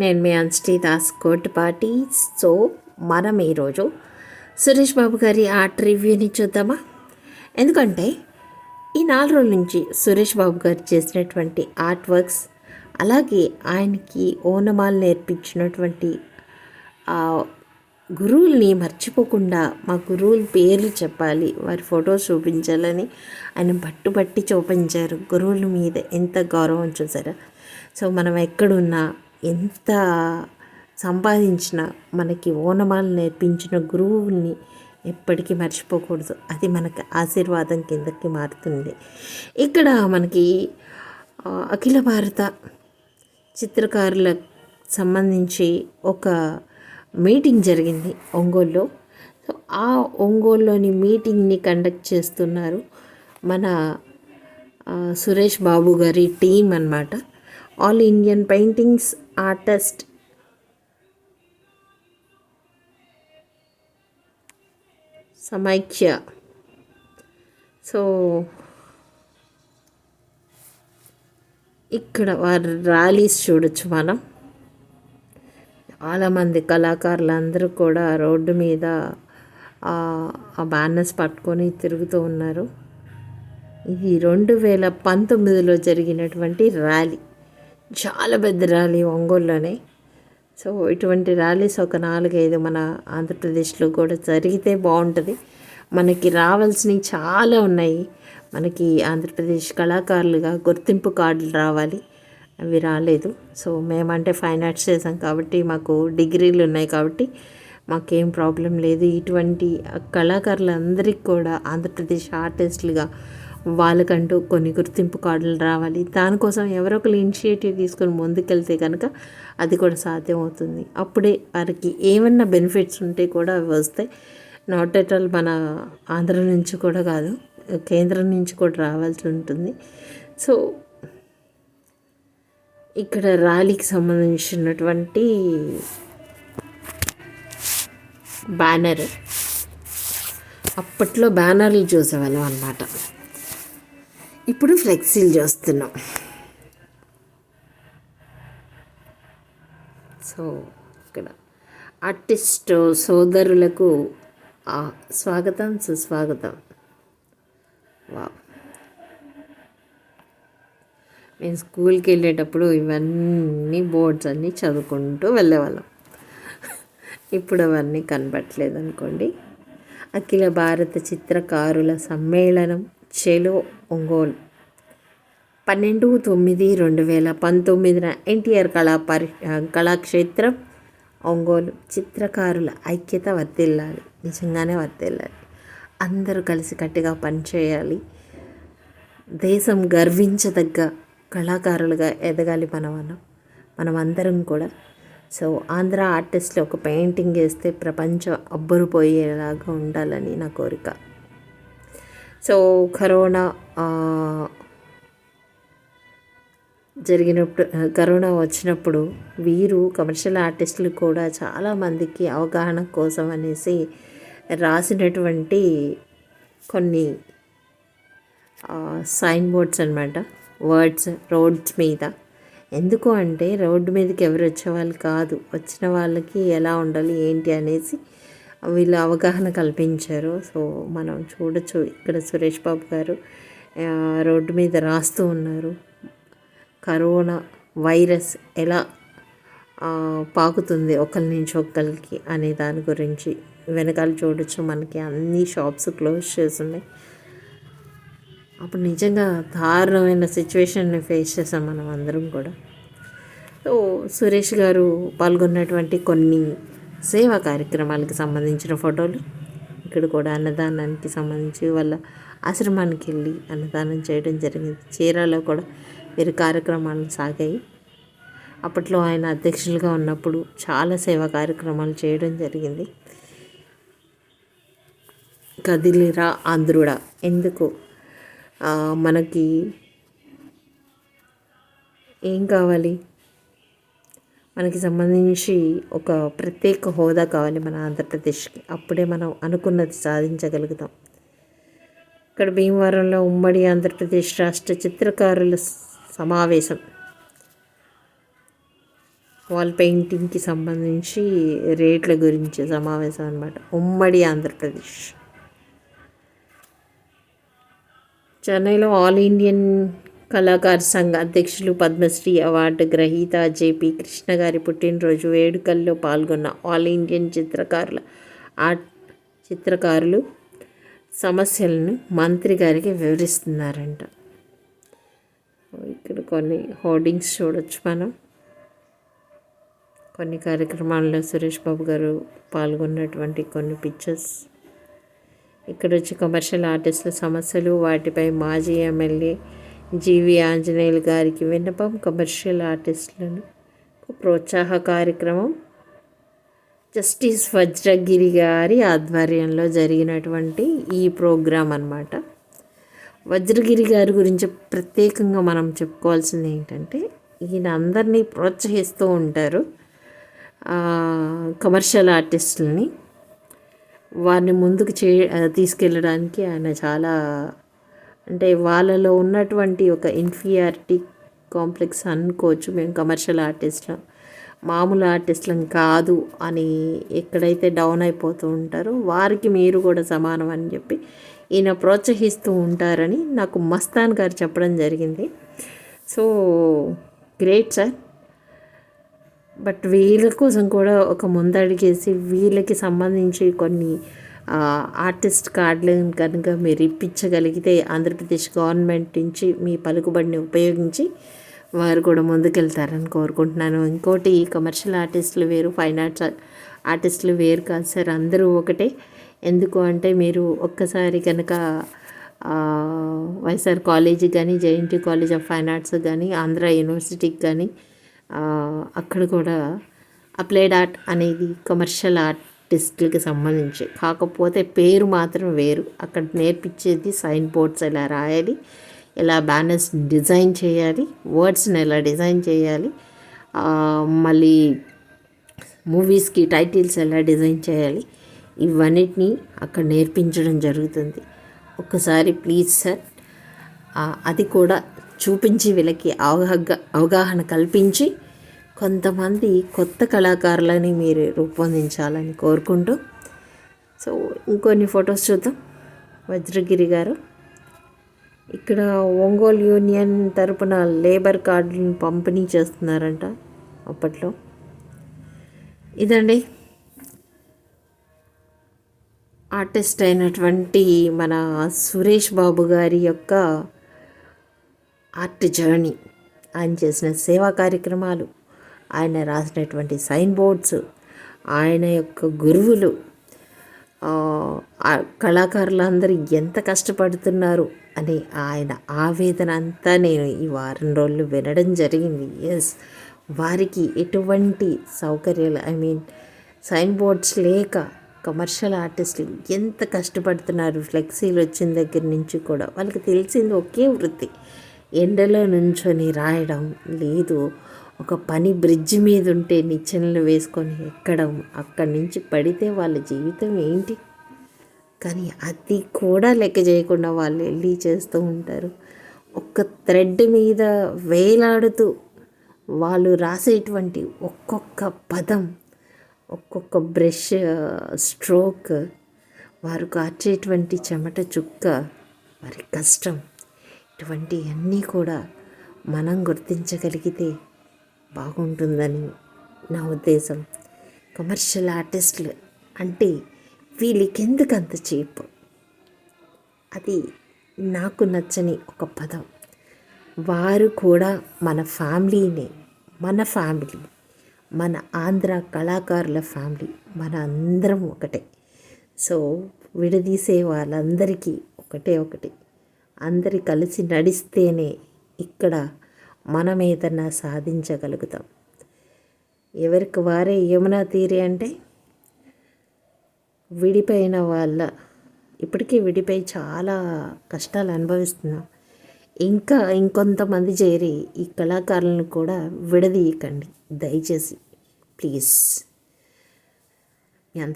నేను మీ అన్స్టీ దాస్ కోటిపాటి. సో మనం ఈరోజు సురేష్ బాబు గారి ఆర్ట్ రివ్యూని చూద్దామా? ఎందుకంటే ఈ 4 రోజుల నుంచి సురేష్ బాబు గారు చేసినటువంటి ఆర్ట్ వర్క్స్, అలాగే ఆయనకి ఓనమాలు నేర్పించినటువంటి గురువుల్ని మర్చిపోకుండా మా గురువుల పేర్లు చెప్పాలి, వారి ఫొటోస్ చూపించాలని ఆయన పట్టుబట్టి చూపించారు. గురువుల మీద ఎంత గౌరవం చూసారా? సో మనం ఎక్కడున్నా, ఎంత సంపాదించినా మనకి ఓనమాలు నేర్పించిన గురువుని ఎప్పటికీ మర్చిపోకూడదు. అది మనకి ఆశీర్వాదం కిందకి మారుతుంది. ఇక్కడ మనకి అఖిల భారత చిత్రకారులకు సంబంధించి ఒక మీటింగ్ జరిగింది ఒంగోలులో. సో ఆ ఒంగోలులోని మీటింగ్ని కండక్ట్ చేస్తున్నారు మన సురేష్ బాబు గారి టీం అన్నమాట. ఆల్ ఇండియన్ పెయింటింగ్స్ ఆర్టిస్ట్ సమైక్య. సో ఇక్కడ వారి ర్యాలీస్ చూడొచ్చు మనం. చాలామంది కళాకారులు అందరూ కూడా రోడ్డు మీద ఆ బ్యానర్స్ పట్టుకొని తిరుగుతూ ఉన్నారు. ఇది 2019లో జరిగినటువంటి ర్యాలీ. చాలా పెద్ద ర్యాలీ ఒంగోలులోనే. సో ఇటువంటి ర్యాలీస్ ఒక 4-5 మన ఆంధ్రప్రదేశ్లో కూడా జరిగితే బాగుంటుంది. మనకి రావాల్సినవి చాలా ఉన్నాయి. మనకి ఆంధ్రప్రదేశ్ కళాకారులుగా గుర్తింపు కార్డులు రావాలి, అవి రాలేదు. సో మేమంటే ఫైన్ ఆర్ట్స్ చేసాం కాబట్టి మాకు డిగ్రీలు ఉన్నాయి కాబట్టి మాకేం ప్రాబ్లం లేదు. ఇటువంటి కళాకారులందరికీ కూడా ఆంధ్రప్రదేశ్ ఆర్టిస్టులుగా వాళ్ళకంటూ కొన్ని గుర్తింపు కార్డులు రావాలి. దానికోసం ఎవరో ఒకరు ఇనిషియేటివ్ తీసుకొని ముందుకెళ్తే కనుక అది కూడా సాధ్యం అవుతుంది. అప్పుడే వారికి ఏమన్నా బెనిఫిట్స్ ఉంటే కూడా అవి వస్తాయి. నాట్ ఎట్ ఆల్ మన ఆంధ్ర నుంచి కూడా కాదు, కేంద్రం నుంచి కూడా రావాల్సి ఉంటుంది. సో ఇక్కడ ర్యాలీకి సంబంధించినటువంటి బ్యానర్, అప్పట్లో బ్యానర్లు చూసేవాళ్ళం అన్నమాట. ఇప్పుడు ఫ్లెక్సీలు చూస్తున్నాం. సో ఇక్కడ ఆర్టిస్ట్ సోదరులకు స్వాగతం, సుస్వాగతం. వా, మేము స్కూల్కి వెళ్ళేటప్పుడు ఇవన్నీ బోర్డ్స్ అన్నీ చదువుకుంటూ వెళ్ళేవాళ్ళం. ఇప్పుడు అవన్నీ కనబట్టలేదు అనుకోండి. అఖిల భారత చిత్రకారుల సమ్మేళనం చెలో ఒంగోలు 12/9/2019 ఎన్టీఆర్ కళాక్షేత్రం ఒంగోలు. చిత్రకారుల ఐక్యత వర్ధిల్లాలి, నిజంగానే వర్ధిల్లాలి. అందరూ కలిసికట్టుగా పనిచేయాలి. దేశం గర్వించదగ్గ కళాకారులుగా ఎదగాలి మనమందరం కూడా. సో ఆంధ్ర ఆర్టిస్ట్లో ఒక పెయింటింగ్ వేస్తే ప్రపంచం అబ్బురుపోయేలాగా ఉండాలని నా కోరిక. సో కరోనా వచ్చినప్పుడు వీరు కమర్షియల్ ఆర్టిస్టులు కూడా చాలామందికి అవగాహన కోసం అనేసి రాసినటువంటి కొన్ని సైన్ బోర్డ్స్ అన్నమాట, వర్డ్స్ రోడ్స్ మీద. ఎందుకు అంటే రోడ్డు మీదకి ఎవరు వచ్చేవాళ్ళు కాదు, వచ్చిన వాళ్ళకి ఎలా ఉండాలి ఏంటి అనేసి వీళ్ళు అవగాహన కల్పించారు. సో మనం చూడొచ్చు ఇక్కడ సురేష్ బాబు గారు రోడ్డు మీద రాస్తూ ఉన్నారు. కరోనా వైరస్ ఎలా పాకుతుంది ఒకరి నుంచి ఒకరికి అనే దాని గురించి వెనకాల చూడొచ్చు. మనకి అన్ని షాప్స్ క్లోజ్ చేసి ఉన్నాయి. అప్పుడు నిజంగా దారుణమైన సిచ్యువేషన్ని ఫేస్ చేసాం మనం అందరం కూడా. సో సురేష్ గారు పాల్గొన్నటువంటి కొన్ని సేవా కార్యక్రమాలకు సంబంధించిన ఫోటోలు. ఇక్కడ కూడా అన్నదానానికి సంబంధించి వాళ్ళ ఆశ్రమానికి వెళ్ళి అన్నదానం చేయడం జరిగింది. చీరాలో కూడా వీరి కార్యక్రమాలు సాగాయి. అప్పట్లో ఆయన అధ్యక్షులుగా ఉన్నప్పుడు చాలా సేవా కార్యక్రమాలు చేయడం జరిగింది. కదిలిరా ఆంధ్రుడా, ఎందుకు మనకి ఏం కావాలి, మనకి సంబంధించి ఒక ప్రత్యేక హోదా కావాలి మన ఆంధ్రప్రదేశ్కి. అప్పుడే మనం అనుకున్నది సాధించగలుగుతాం. ఇక్కడ భీమవరంలో ఉమ్మడి ఆంధ్రప్రదేశ్ రాష్ట్ర చిత్రకారుల సమావేశం వాల్ పెయింటింగ్కి సంబంధించి రేట్ల గురించి సమావేశం అనమాట. ఉమ్మడి ఆంధ్రప్రదేశ్. చెన్నైలో ఆల్ ఇండియన్ కళాకార సంఘ అధ్యక్షులు, పద్మశ్రీ అవార్డు గ్రహీత జేపీ కృష్ణ గారి పుట్టినరోజు వేడుకల్లో పాల్గొన్న ఆల్ ఇండియన్ చిత్రకారులు సమస్యలను మంత్రి గారికి వివరిస్తున్నారంట. ఇక్కడ కొన్ని హోర్డింగ్స్ చూడొచ్చు మనం. కొన్ని కార్యక్రమాల్లో సురేష్ బాబు గారు పాల్గొన్నటువంటి కొన్ని పిక్చర్స్. ఇక్కడ వచ్చి కమర్షియల్ ఆర్టిస్టుల సమస్యలు, వాటిపై మాజీ ఎమ్మెల్యే జీవి ఆంజనేయులు గారికి విన్నపం. కమర్షియల్ ఆర్టిస్టులను ప్రోత్సాహ కార్యక్రమం జస్టిస్ వజ్రగిరి గారి ఆధ్వర్యంలో జరిగినటువంటి ఈ ప్రోగ్రాం అన్నమాట. వజ్రగిరి గారి గురించి ప్రత్యేకంగా మనం చెప్పుకోవాల్సింది ఏంటంటే, ఈయన అందరినీ ప్రోత్సహిస్తూ ఉంటారు. కమర్షియల్ ఆర్టిస్టులని వారిని ముందుకు తీసుకెళ్ళడానికి ఆయన చాలా, అంటే వాళ్ళలో ఉన్నటువంటి ఒక ఇన్ఫీరియారిటీ కాంప్లెక్స్ అనుకోవచ్చు. మేము కమర్షియల్ ఆర్టిస్టులం, మామూలు ఆర్టిస్టులం కాదు అని ఎక్కడైతే డౌన్ అయిపోతూ ఉంటారో వారికి మీరు కూడా సమానం అని చెప్పి ఈయన ప్రోత్సహిస్తూ ఉంటారని నాకు మస్తాన్ గారు చెప్పడం జరిగింది. So great sir. బట్ వీళ్ళ కోసం కూడా ఒక ముందడిగేసి వీళ్ళకి సంబంధించి కొన్ని ఆర్టిస్ట్ కార్డులను కనుక మీరు ఇప్పించగలిగితే ఆంధ్రప్రదేశ్ గవర్నమెంట్ నుంచి మీ పలుకుబడిని ఉపయోగించి వారు కూడా ముందుకెళ్తారని కోరుకుంటున్నాను. ఇంకోటి, కమర్షియల్ ఆర్టిస్టులు వేరు, ఫైన్ ఆర్ట్స్ ఆర్టిస్టులు వేరు కాదు సార్, అందరూ ఒకటే. ఎందుకు అంటే మీరు ఒక్కసారి కనుక వైఎస్ఆర్ కాలేజీ కానీ, JNT college of fine arts కానీ, ఆంధ్ర యూనివర్సిటీకి కానీ అక్కడ కూడా అప్లైడ్ ఆర్ట్ అనేది కమర్షియల్ ఆర్టిస్టులకి సంబంధించి, కాకపోతే పేరు మాత్రం వేరు. అక్కడ నేర్పించేది సైన్ బోర్డ్స్ ఎలా రాయాలి, ఎలా బ్యానర్స్ డిజైన్ చేయాలి, వర్డ్స్ని ఎలా డిజైన్ చేయాలి, మళ్ళీ మూవీస్కి టైటిల్స్ ఎలా డిజైన్ చేయాలి, ఇవన్నిటినీ అక్కడ నేర్పించడం జరుగుతుంది. ఒక్కసారి ప్లీజ్ సార్ అది కూడా చూపించి వీళ్ళకి అవగాహన కల్పించి కొంతమంది కొత్త కళాకారులని మీరు రూపొందించాలని కోరుకుంటూ, సో ఇంకొన్ని ఫొటోస్ చూద్దాం. వజ్రగిరి గారు ఇక్కడ ఒంగోలు యూనియన్ తరపున లేబర్ కార్డులను పంపిణీ చేస్తున్నారంట అప్పట్లో. ఇదండి ఆర్టిస్ట్ అయినటువంటి మన సురేష్ బాబు గారి యొక్క ఆర్ట్ జర్నీ, ఆయన చేసిన సేవా కార్యక్రమాలు, ఆయన రాసినటువంటి సైన్ బోర్డ్స్, ఆయన యొక్క గురువులు, కళాకారులందరూ ఎంత కష్టపడుతున్నారు అని ఆయన ఆవేదన అంతా నేను ఈ వారం రోజులు వినడం జరిగింది. ఎస్, వారికి ఎటువంటి సౌకర్యాలు సైన్ బోర్డ్స్ లేక కమర్షియల్ ఆర్టిస్టులు ఎంత కష్టపడుతున్నారు. ఫ్లెక్సీలు వచ్చిన దగ్గర నుంచి కూడా వాళ్ళకి తెలిసింది ఒకే వృత్తి, ఎండలో నుంచొని రాయడం, లేదు ఒక పని బ్రిడ్జ్ మీద ఉంటే నిచ్చెనలు వేసుకొని ఎక్కడం, అక్కడి నుంచి పడితే వాళ్ళ జీవితం ఏంటి. కానీ అది కూడా లెక్క చేయకుండా వాళ్ళు వెళ్ళి చేస్తూ ఉంటారు. ఒక్క థ్రెడ్ మీద వేలాడుతూ వాళ్ళు రాసేటువంటి ఒక్కొక్క పదం, ఒక్కొక్క బ్రష్ స్ట్రోక్, వారు కార్చేటువంటి చెమట చుక్క, వారి కష్టం, ఇటువంటివన్నీ కూడా మనం గుర్తించగలిగితే బాగుంటుందని నా ఉద్దేశం. కమర్షియల్ ఆర్టిస్టులు అంటే వీళ్ళకి ఎందుకు అంత చీప్, అది నాకు నచ్చని ఒక పదం. వారు కూడా మన ఫ్యామిలీ, మన ఆంధ్ర కళాకారుల ఫ్యామిలీ, మన అందరం ఒకటే. సో విడదీసే వాళ్ళందరికీ ఒకటి, అందరి కలిసి నడిస్తేనే ఇక్కడ మనం ఏదన్నా సాధించగలుగుతాం. ఎవరికి వారే యమునా తీరే అంటే విడిపోయిన వాళ్ళ, ఇప్పటికీ విడిపోయి చాలా కష్టాలు అనుభవిస్తున్నాం. ఇంకా ఇంకొంతమంది చేరి ఈ కళాకారులను కూడా విడదీయకండి దయచేసి, ప్లీజ్. ఎంత